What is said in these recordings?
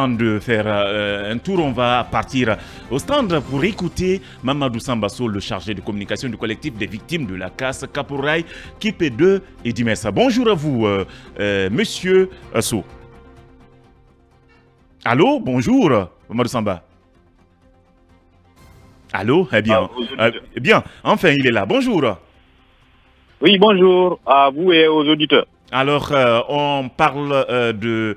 avant de faire un tour, on va partir au stand pour écouter Mamadou Sambasso, le chargé de communication du collectif des victimes de la casse Caporail, KIP2 et Dimessa. Bonjour à vous, monsieur Asso. Allô, bonjour, Mamadou Samba. Allô, bien, enfin il est là. Bonjour. Oui, bonjour à vous et aux auditeurs. Alors, on parle de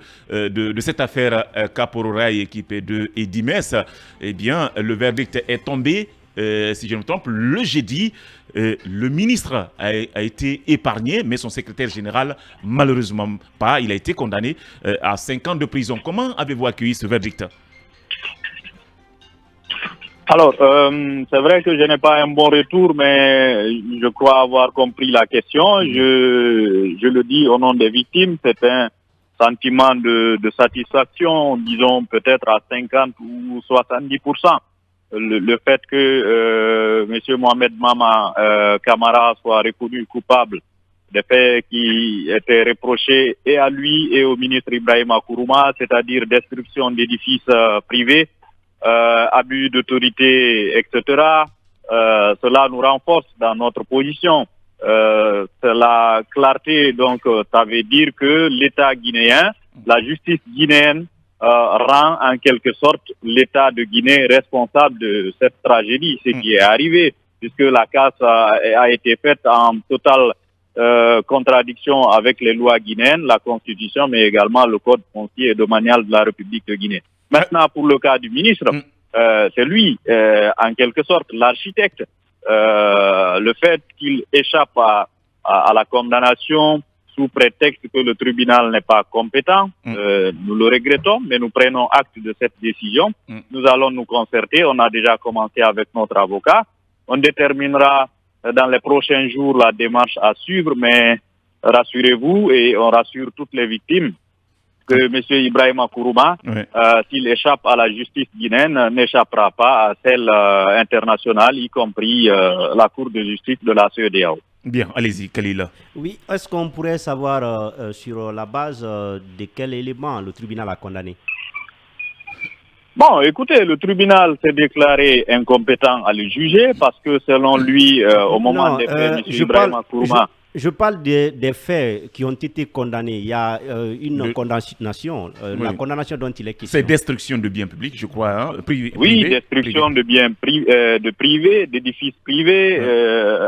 cette affaire Caporail, équipée de Edimes. Eh bien, le verdict est tombé, si je ne me trompe, le jeudi. Le ministre a été épargné, mais son secrétaire général, malheureusement pas. Il a été condamné à 5 ans de prison. Comment avez-vous accueilli ce verdict? Alors, c'est vrai que je n'ai pas un bon retour, mais je crois avoir compris la question. Je le dis au nom des victimes, c'est un sentiment de satisfaction, disons peut-être à 50 ou 70%. Le fait que M. Mohamed Mama Camara soit reconnu coupable des faits qui étaient reprochés et à lui et au ministre Ibrahima Kourouma, c'est-à-dire destruction d'édifices privés, abus d'autorité, etc. Cela nous renforce dans notre position. C'est la clarté, donc ça veut dire que l'État guinéen, la justice guinéenne rend en quelque sorte l'État de Guinée responsable de cette tragédie, ce qui est arrivé, puisque la casse a été faite en totale contradiction avec les lois guinéennes, la Constitution, mais également le Code foncier et domanial de la République de Guinée. Maintenant, pour le cas du ministre, c'est lui, en quelque sorte, l'architecte. Le fait qu'il échappe à la condamnation sous prétexte que le tribunal n'est pas compétent, nous le regrettons, mais nous prenons acte de cette décision. Nous allons nous concerter. On a déjà commencé avec notre avocat. On déterminera dans les prochains jours la démarche à suivre, mais rassurez-vous et on rassure toutes les victimes que M. Ibrahima Kourouma, s'il échappe à la justice guinéenne, n'échappera pas à celle internationale, y compris la Cour de justice de la CEDEAO. Bien, allez-y, Khalil. Oui, est-ce qu'on pourrait savoir sur la base de quel élément le tribunal a condamné? Bon, écoutez, le tribunal s'est déclaré incompétent à le juger parce que selon lui, au moment des faits, M. Ibrahima Kourouma... Je parle des faits qui ont été condamnés. Il y a une condamnation, la condamnation dont il est question. C'est destruction de biens publics, je crois. Hein, destruction de biens privés, d'édifices privés,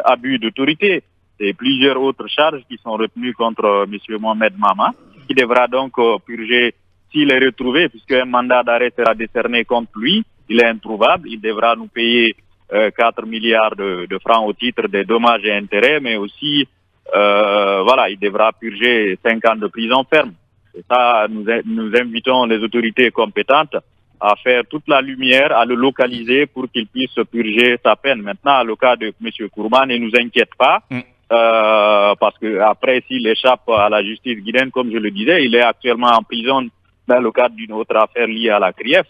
abus d'autorité et plusieurs autres charges qui sont retenues contre M. Mohamed Mama, qui devra donc purger s'il est retrouvé, puisqu'un mandat d'arrêt sera décerné contre lui. Il est introuvable, il devra nous payer 4 milliards de francs au titre des dommages et intérêts, mais aussi il devra purger 5 ans de prison ferme. Et ça, nous invitons les autorités compétentes à faire toute la lumière, à le localiser pour qu'il puisse purger sa peine. Maintenant, le cas de M. Kourouma ne nous inquiète pas, parce que après, s'il échappe à la justice guinéenne, comme je le disais, il est actuellement en prison dans le cadre d'une autre affaire liée à la CRIEF.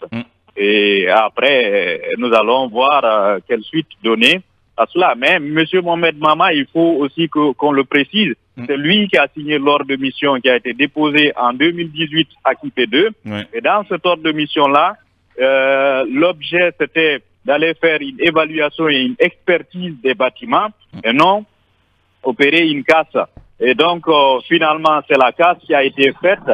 Et après, nous allons voir quelle suite donner à cela. Mais M. Mohamed Mama, il faut aussi qu'on le précise, c'est lui qui a signé l'ordre de mission qui a été déposé en 2018 à KIP2. Et dans cet ordre de mission-là, l'objet c'était d'aller faire une évaluation et une expertise des bâtiments et non opérer une casse. Et donc, finalement, c'est la casse qui a été faite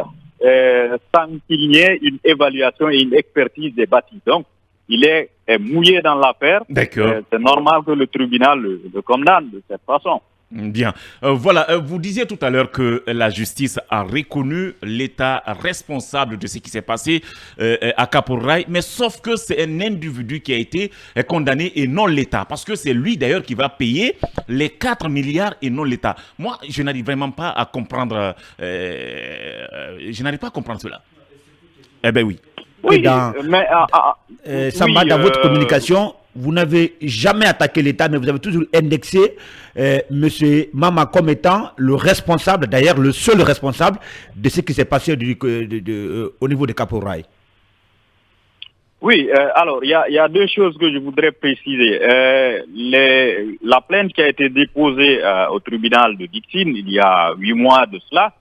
sans qu'il n'y ait une évaluation et une expertise des bâtiments. Donc, il est mouillé dans l'affaire. C'est normal que le tribunal le condamne de cette façon. Bien. Vous disiez tout à l'heure que la justice a reconnu l'État responsable de ce qui s'est passé à Caporail, mais sauf que c'est un individu qui a été condamné et non l'État, parce que c'est lui d'ailleurs qui va payer les 4 milliards et non l'État. Moi, je n'arrive vraiment pas à comprendre, cela. Eh bien oui. Oui, dans votre communication, vous n'avez jamais attaqué l'État, mais vous avez toujours indexé M. Mama comme étant le responsable, d'ailleurs le seul responsable de ce qui s'est passé au niveau de Caporail. Oui, alors il y a deux choses que je voudrais préciser. La plainte qui a été déposée au tribunal de Dixine il y a 8 mois de cela,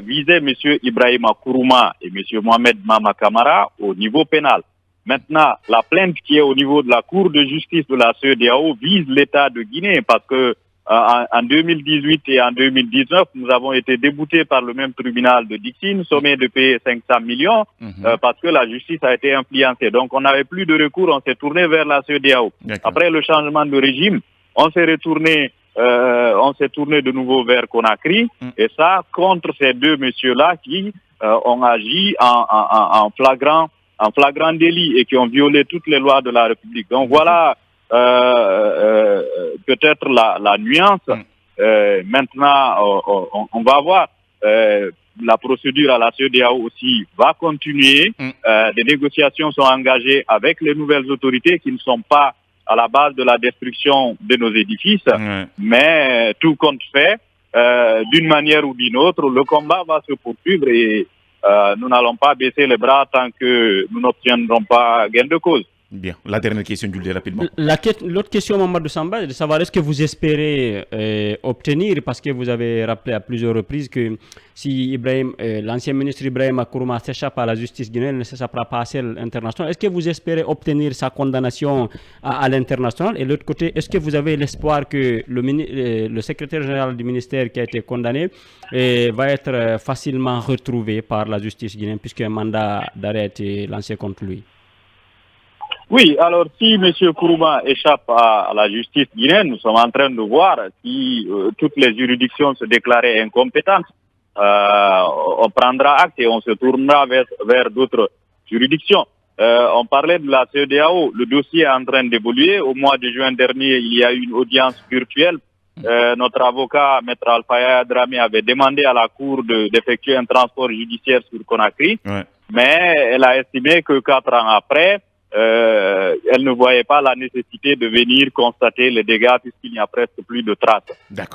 visait M. Ibrahima Kourouma et M. Mohamed Mama Kamara au niveau pénal. Maintenant, la plainte qui est au niveau de la Cour de justice de la CEDEAO vise l'État de Guinée parce que en 2018 et en 2019, nous avons été déboutés par le même tribunal de Dixine, sommés de payer 500 millions parce que la justice a été influencée. Donc, on n'avait plus de recours, on s'est tourné vers la CEDEAO. Après le changement de régime, on s'est retourné de nouveau vers Conakry et ça contre ces deux messieurs-là qui ont agi en flagrant délit et qui ont violé toutes les lois de la République. Donc voilà peut-être la nuance. Maintenant, on va voir. La procédure à la CEDEAO aussi va continuer. Des négociations sont engagées avec les nouvelles autorités qui ne sont pas à la base de la destruction de nos édifices. Mais tout compte fait, d'une manière ou d'une autre, le combat va se poursuivre et nous n'allons pas baisser les bras tant que nous n'obtiendrons pas gain de cause. Bien, la dernière question, Jules, rapidement. L'autre question, Mamadou Samba, est de savoir est-ce que vous espérez obtenir, parce que vous avez rappelé à plusieurs reprises que si l'ancien ministre Ibrahima Kourouma s'échappe à la justice guinéenne, ne s'échappera pas à celle internationale. Est-ce que vous espérez obtenir sa condamnation à l'international? Et de l'autre côté, est-ce que vous avez l'espoir que le secrétaire général du ministère qui a été condamné va être facilement retrouvé par la justice guinéenne puisqu'un mandat d'arrêt a été lancé contre lui? Oui, alors si M. Kourouma échappe à la justice guinéenne, nous sommes en train de voir si toutes les juridictions se déclaraient incompétentes. On prendra acte et on se tournera vers d'autres juridictions. On parlait de la CEDEAO, le dossier est en train d'évoluer. Au mois de juin dernier, il y a eu une audience virtuelle. Notre avocat, Maître Alphaya Dramé, avait demandé à la Cour d'effectuer un transport judiciaire sur Conakry, mais elle a estimé que 4 ans après, elle ne voyait pas la nécessité de venir constater les dégâts puisqu'il n'y a presque plus de traces.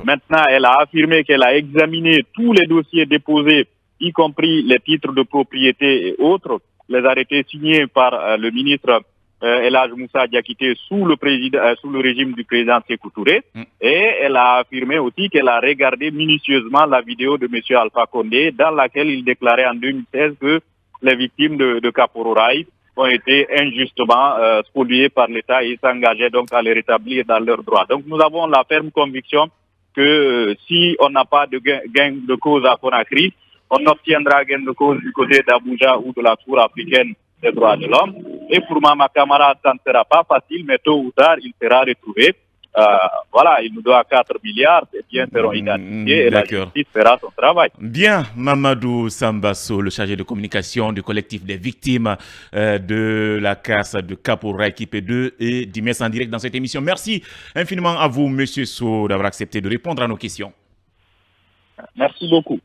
Maintenant, elle a affirmé qu'elle a examiné tous les dossiers déposés, y compris les titres de propriété et autres, les arrêtés signés par le ministre El Hadj Moussa Diakité sous le régime du président Sékou Touré. Et elle a affirmé aussi qu'elle a regardé minutieusement la vidéo de M. Alpha Condé dans laquelle il déclarait en 2016 que les victimes de Kapororaï ont été injustement spoliées par l'État et s'engageaient donc à les rétablir dans leurs droits. Donc nous avons la ferme conviction que si on n'a pas de gain de cause à Conakry, on obtiendra gain de cause du côté d'Abuja ou de la Cour africaine des droits de l'homme. Et pour Mama Kamara, ça ne sera pas facile, mais tôt ou tard, il sera retrouvé. Voilà, il nous doit 4 milliards, et bien seront identifiés et la justice fera son travail. Bien, Mamadou Sambasso, le chargé de communication du collectif des victimes de la casse de Kapororaï équipé 2 et d'Imes en direct dans cette émission. Merci infiniment à vous, Monsieur Sow, d'avoir accepté de répondre à nos questions. Merci beaucoup.